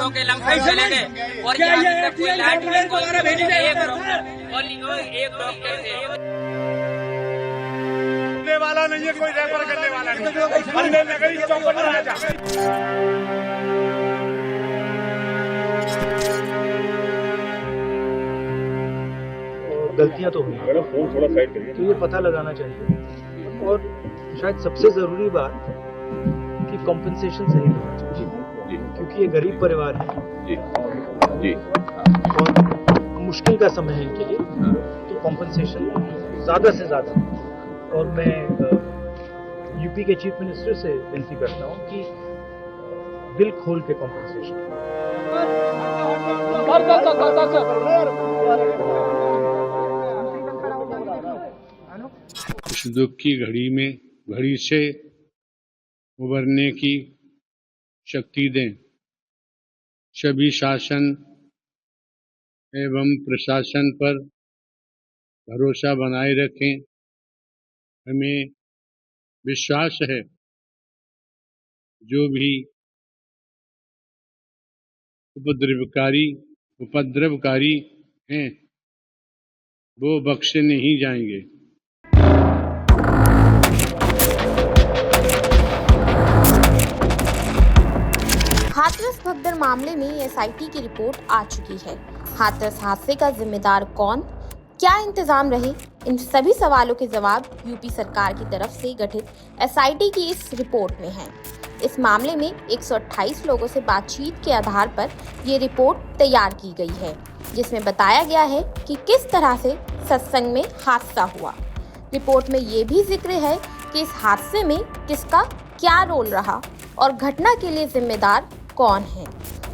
गाँव के लमसम चले गए और यहाँ तक कोई लाइट नहीं पहुंची। एक डॉक्टर थे वाला नहीं है, कोई रेफर करने वाला नहीं। हमने नगरी चौपट राजा गलतियां तो हुई, तो ये पता लगाना चाहिए। और शायद सबसे जरूरी बात कि कॉम्पेंसेशन सही होना चाहिए, क्योंकि ये गरीब परिवार है और मुश्किल का समय है इनके लिए, तो कॉम्पेंसेशन ज्यादा से ज्यादा। और मैं यूपी के चीफ मिनिस्टर से विनती करता हूँ कि दिल खोल के कॉम्पेंसेशन। इस दुख की घड़ी से उबरने की शक्ति दें। सभी शासन एवं प्रशासन पर भरोसा बनाए रखें। हमें विश्वास है जो भी उपद्रवकारी हैं वो बख्शे नहीं जाएंगे। हाथरस भगदड़ मामले में एसआईटी की रिपोर्ट आ चुकी है। हाथरस हादसे का जिम्मेदार कौन, क्या इंतजाम रहे, इन सभी सवालों के जवाब यूपी सरकार की तरफ से गठित एसआईटी की इस रिपोर्ट में है। इस मामले में 128 लोगों से बातचीत के आधार पर ये रिपोर्ट तैयार की गई है, जिसमें बताया गया है कि किस तरह से सत्संग में हादसा हुआ। रिपोर्ट में ये भी जिक्र है कि इस हादसे में किसका क्या रोल रहा और घटना के लिए जिम्मेदार कौन है।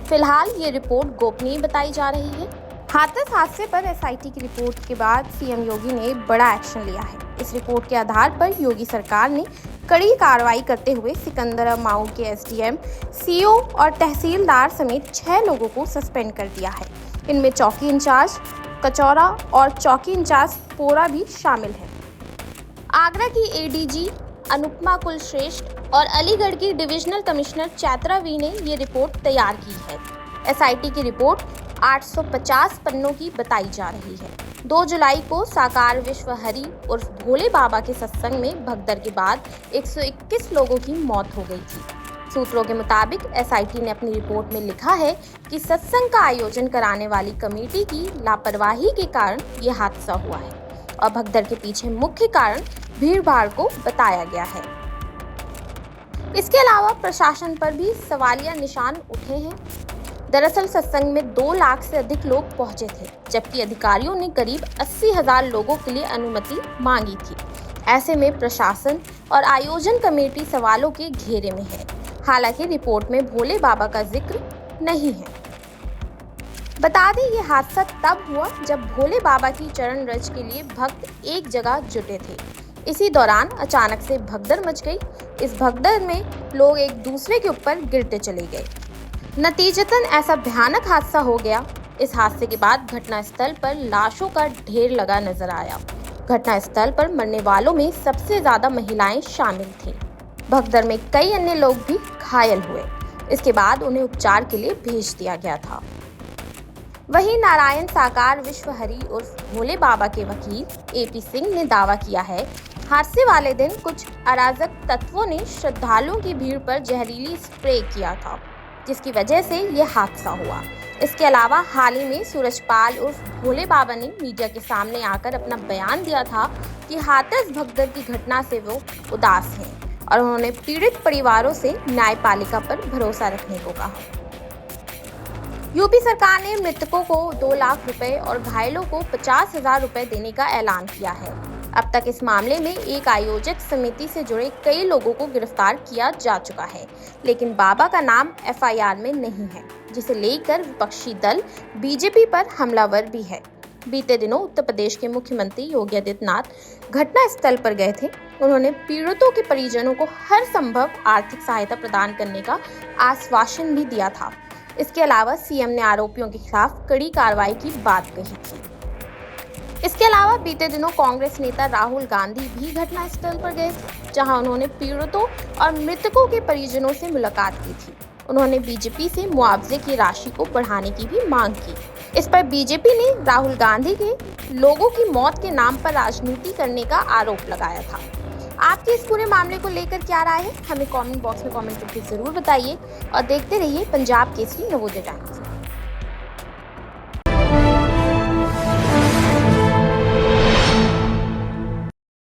फिलहाल ये रिपोर्ट गोपनीय बताई जा रही है। हाथरस हादसे पर एसआईटी की रिपोर्ट के बाद सीएम योगी ने बड़ा एक्शन लिया है। इस रिपोर्ट के आधार पर योगी सरकार ने कड़ी कार्रवाई करते हुए सिकंदरा माऊ के एसडीएम, सीओ और तहसीलदार समेत 6 लोगों को सस्पेंड कर दिया है। इनमें चौकी इंचार्ज कचौरा और चौकी इंचार्ज पोरा भी शामिल है। आगरा की एडीजी अनुपमा कुलश्रेष्ठ और अलीगढ़ की डिविजनल कमिश्नर चैत्रा वी ने ये रिपोर्ट तैयार की है। एसआईटी की रिपोर्ट 850 पन्नों की बताई जा रही है। 2 जुलाई को साकार विश्व हरि उर्फ भोले बाबा के सत्संग में भगदड़ के बाद 121 लोगों की मौत हो गई थी। सूत्रों के मुताबिक एसआईटी ने अपनी रिपोर्ट में लिखा है कि सत्संग का आयोजन कराने वाली कमेटी की लापरवाही के कारण ये हादसा हुआ है और भगदड़ के पीछे मुख्य कारण भीड़-भाड़ को बताया गया है। इसके अलावा प्रशासन पर भी सवालिया निशान उठे हैं। दरअसल सत्संग में 2 लाख से अधिक लोग पहुंचे थे, जबकि अधिकारियों ने करीब 80,000 लोगों के लिए अनुमति मांगी थी। ऐसे में प्रशासन और आयोजन कमेटी सवालों के घेरे में है। हालांकि रिपोर्ट में भोले बाबा का जिक्र नहीं है। बता दें ये हादसा तब हुआ जब भोले बाबा की चरण रज के लिए भक्त एक जगह जुटे थे। इसी दौरान अचानक से भगदड़ मच गई। इस भगदड़ में लोग एक दूसरे के ऊपर गिरते चले गए। नतीजतन ऐसा भयानक हादसा हो गया। इस हादसे के बाद घटनास्थल पर लाशों का ढेर लगा नजर आया। घटनास्थल पर मरने वालों में सबसे ज्यादा महिलाएं शामिल थीं। भगदड़ में कई अन्य लोग भी घायल हुए। इसके बाद उन्हें उपचार के लिए भेज दिया गया था। वहीं नारायण साकार विश्व हरि उर्फ भोले बाबा के वकील एपी सिंह ने दावा किया है हादसे वाले दिन कुछ अराजक तत्वों ने श्रद्धालुओं की भीड़ पर जहरीली स्प्रे किया था, जिसकी वजह से ये हादसा हुआ। इसके अलावा हाल ही में सूरजपाल उर्फ भोले बाबा ने मीडिया के सामने आकर अपना बयान दिया था कि हाथरस भगदड़ की घटना से वो उदास हैं और उन्होंने पीड़ित परिवारों से न्यायपालिका पर भरोसा रखने को कहा। यूपी सरकार ने मृतकों को 2 लाख रुपए और घायलों को 50,000 रुपए देने का ऐलान किया है। अब तक इस मामले में एक आयोजक समिति से जुड़े कई लोगों को गिरफ्तार किया जा चुका है, लेकिन बाबा का नाम एफआईआर में नहीं है, जिसे लेकर विपक्षी दल बीजेपी पर हमलावर भी है। बीते दिनों उत्तर प्रदेश के मुख्यमंत्री योगी आदित्यनाथ घटना स्थल पर गए थे। उन्होंने पीड़ितों के परिजनों को हर संभव आर्थिक सहायता प्रदान करने का आश्वासन भी दिया था। इसके अलावा सीएम ने आरोपियों के खिलाफ कड़ी कार्रवाई की बात कही थी। इसके अलावा बीते दिनों कांग्रेस नेता राहुल गांधी भी घटनास्थल पर गए, जहां उन्होंने पीड़ितों और मृतकों के परिजनों से मुलाकात की थी। उन्होंने बीजेपी से मुआवजे की राशि को बढ़ाने की भी मांग की। इस पर बीजेपी ने राहुल गांधी के लोगों की मौत के नाम पर राजनीति करने का आरोप लगाया था। आपके इस पूरे मामले को लेकर क्या राय है, हमें कमेंट बॉक्स में कमेंट करके जरूर बताइए और देखते रहिए पंजाब केसरी नवोदय टाइम्स।